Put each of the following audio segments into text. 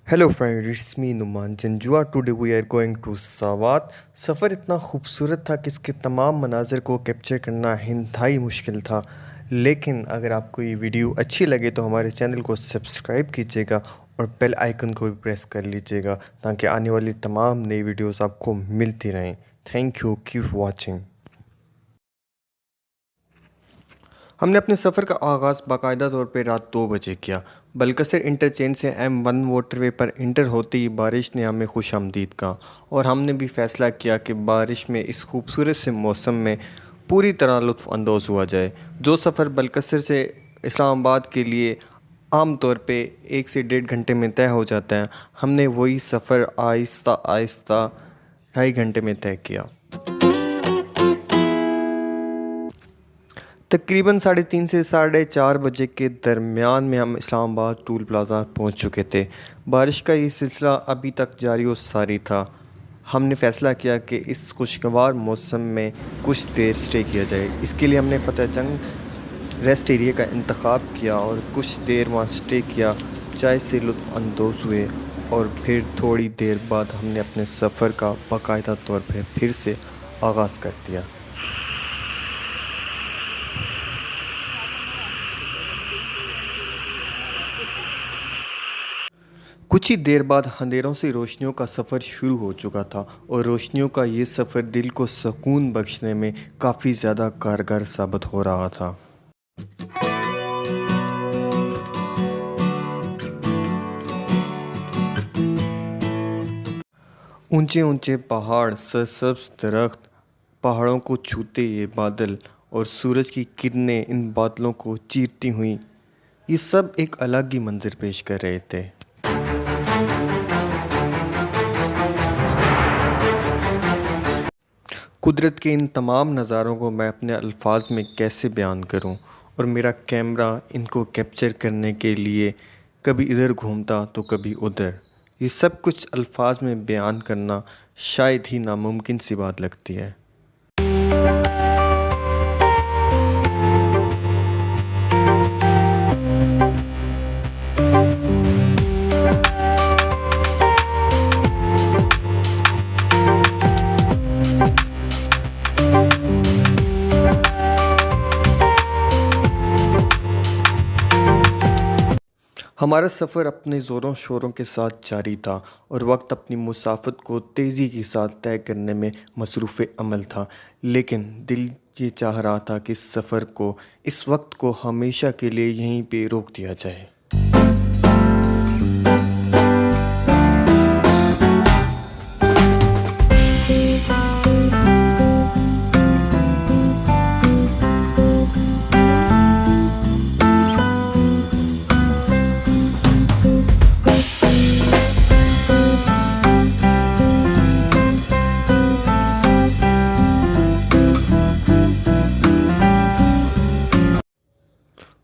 Hello friend, it's me Numan Janjua. Today we are going to Swat. सफ़र इतना खूबसूरत था कि इसके तमाम मनाज़र को कैप्चर करना इंतहाई मुश्किल था। लेकिन अगर आपको ये वीडियो अच्छी लगे तो हमारे चैनल को सब्सक्राइब कीजिएगा और बेल आइकन को भी प्रेस कर लीजिएगा ताकि आने वाली तमाम नई वीडियोस आपको मिलती रहें। Thank you, keep watching. हमने अपने सफ़र का आगाज़ बाकायदा तौर पे रात 2 बजे किया। बलकसर इंटरचेंज से M1 मोटरवे पर इंटर होते ही बारिश ने हमें खुशामदीद कहा और हमने भी फ़ैसला किया कि बारिश में इस खूबसूरत से मौसम में पूरी तरह लुत्फ़ अंदोज़ हुआ जाए। जो सफ़र बलकसर से इस्लामाबाद के लिए आम तौर पे 1 से 1.5 घंटे में तय हो जाता है, हमने वही सफ़र आहिस्ता आहिस्ता 2.5 घंटे में तय किया। तकरीबन 3:30 से 4:30 बजे के दरमियान में हम इस्लामाबाद टूल प्लाज़ा पहुंच चुके थे। बारिश का ये सिलसिला अभी तक जारी और सारी था। हमने फ़ैसला किया कि इस खुशगवार मौसम में कुछ देर स्टे किया जाए। इसके लिए हमने फतेह जंग रेस्ट एरिया का इंतखाब किया और कुछ देर वहाँ स्टे किया, चाय से लुत्फ़ अंदोज़ हुए और फिर थोड़ी देर बाद हमने अपने सफ़र का बाकायदा तौर पर फिर से आगाज़ कर दिया। कुछ ही देर बाद अंधेरों से रोशनियों का सफ़र शुरू हो चुका था और रोशनियों का ये सफ़र दिल को सुकून बख्शने में काफ़ी ज़्यादा कारगर साबित हो रहा था। ऊंचे ऊंचे पहाड़, सरसब्ज दरख्त, पहाड़ों को छूते ये बादल और सूरज की किरणें इन बादलों को चीरती हुई, ये सब एक अलग ही मंजर पेश कर रहे थे। कुदरत के इन तमाम नज़ारों को मैं अपने अल्फाज में कैसे बयान करूं, और मेरा कैमरा इनको कैप्चर करने के लिए कभी इधर घूमता तो कभी उधर। ये सब कुछ अल्फाज में बयान करना शायद ही नामुमकिन सी बात लगती है। हमारा सफ़र अपने ज़ोरों शोरों के साथ जारी था और वक्त अपनी मुसाफत को तेज़ी के साथ तय करने में मसरूफ़ अमल था। लेकिन दिल ये चाह रहा था कि इस सफ़र को, इस वक्त को हमेशा के लिए यहीं पे रोक दिया जाए।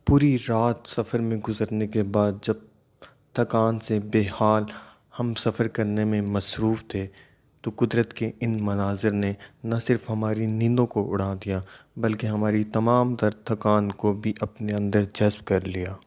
पूरी रात सफ़र में गुज़रने के बाद जब थकान से बेहाल हम सफ़र करने में मसरूफ़ थे, तो कुदरत के इन मनाज़िर ने न सिर्फ़ हमारी नींदों को उड़ा दिया बल्कि हमारी तमाम तर थकान को भी अपने अंदर जज़्ब कर लिया।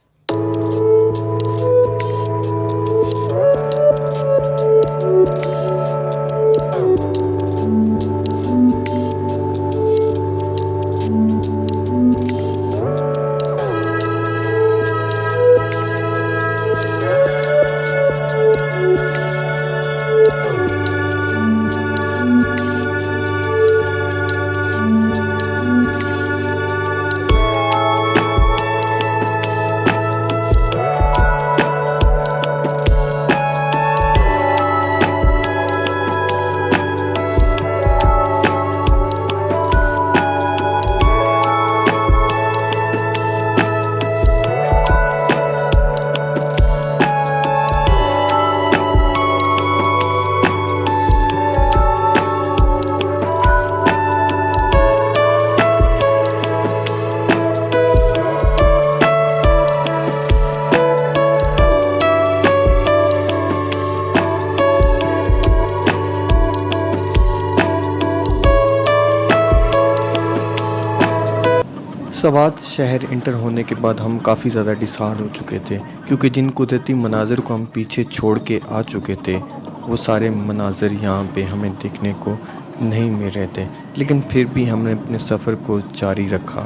सवात शहर इंटर होने के बाद हम काफ़ी ज़्यादा डिसहार्ड हो चुके थे, क्योंकि जिन कुदरती मनाज़र को हम पीछे छोड़ के आ चुके थे वो सारे मनाज़र यहाँ पे हमें देखने को नहीं मिल रहे थे। लेकिन फिर भी हमने अपने सफ़र को जारी रखा।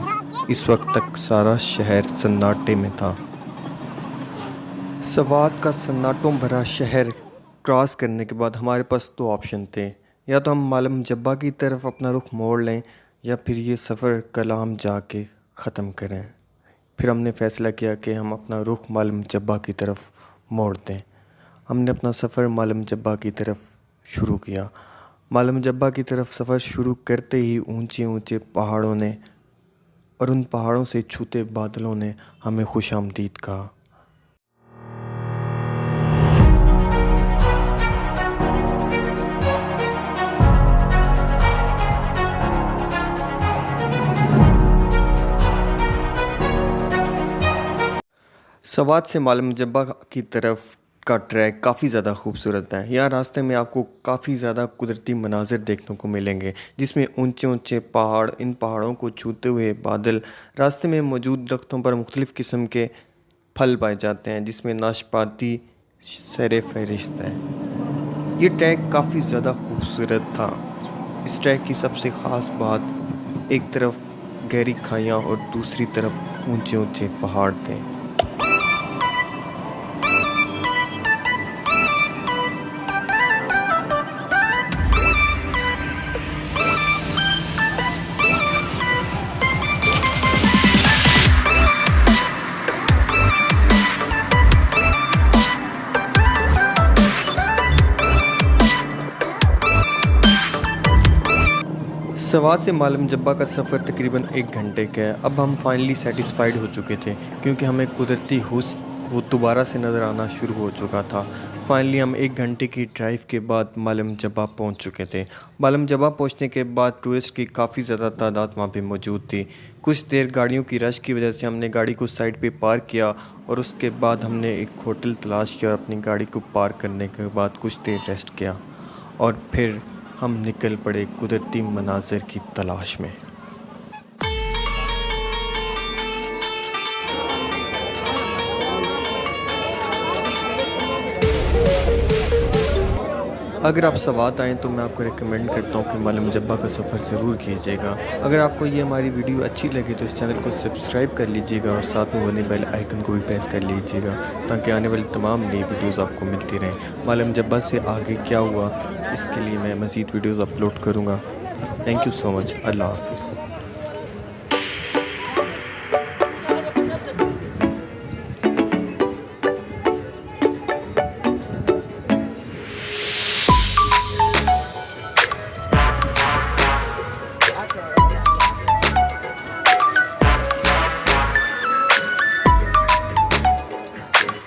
इस वक्त तक सारा शहर सन्नाटे में था। सवात का सन्नाटों भरा शहर क्रॉस करने के बाद हमारे पास दो ऑप्शन थे, या तो हम मालम जब्बा की तरफ अपना रुख मोड़ लें या फिर ये सफ़र कलाम जाके ख़त्म करें। फिर हमने फ़ैसला किया कि हम अपना रुख मालम जब्बा की तरफ मोड़ दें। हमने अपना सफ़र मालम जब्बा की तरफ शुरू किया। मालम जब्बा की तरफ सफ़र शुरू करते ही ऊंचे ऊंचे पहाड़ों ने और उन पहाड़ों से छूते बादलों ने हमें खुशामदीद कहा। सवात से मालम जब्बा की तरफ का ट्रैक काफ़ी ज़्यादा खूबसूरत है। यहाँ रास्ते में आपको काफ़ी ज़्यादा कुदरती मनाज़र देखने को मिलेंगे, जिसमें ऊंचे ऊंचे पहाड़, इन पहाड़ों को छूते हुए बादल, रास्ते में मौजूद दरख्तों पर मुख्तलिफ़ किस्म के फल पाए जाते हैं, जिसमें नाशपाती सर फहरिस्त है। ये ट्रैक काफ़ी ज़्यादा खूबसूरत था। इस ट्रैक की सबसे ख़ास बात, एक तरफ गहरी खाइयाँ और दूसरी तरफ ऊंचे ऊंचे पहाड़ थे। सवात से मालम जब्बा का सफ़र तकरीबन 1 घंटे का है। अब हम फाइनली सेटिस्फाइड हो चुके थे, क्योंकि हमें कुदरती हुस्न वो दोबारा से नज़र आना शुरू हो चुका था। फाइनली हम 1 घंटे की ड्राइव के बाद मालम जब्बा पहुंच चुके थे। मालम जब्बा पहुंचने के बाद टूरिस्ट की काफ़ी ज़्यादा तादाद वहाँ पे मौजूद थी। कुछ देर गाड़ियों की रश की वजह से हमने गाड़ी को साइड पे पार्क किया और उसके बाद हमने एक होटल तलाश किया और अपनी गाड़ी को पार्क करने के बाद कुछ देर रेस्ट किया और फिर हम निकल पड़े कुदरती मनाज़र की तलाश में। अगर आप सवात आएँ तो मैं आपको रिकमेंड करता हूँ कि मालम जब्बा का सफ़र ज़रूर कीजिएगा। अगर आपको ये हमारी वीडियो अच्छी लगे तो इस चैनल को सब्सक्राइब कर लीजिएगा और साथ में बने बेल आइकन को भी प्रेस कर लीजिएगा, ताकि आने वाली तमाम नई वीडियोज़ आपको मिलती रहें। मालम जब्बा से आगे क्या हुआ, इसके लिए मैं मज़ीद वीडियोज़ अपलोड करूँगा। Thank you so much. अल्लाह हाफ़िज़।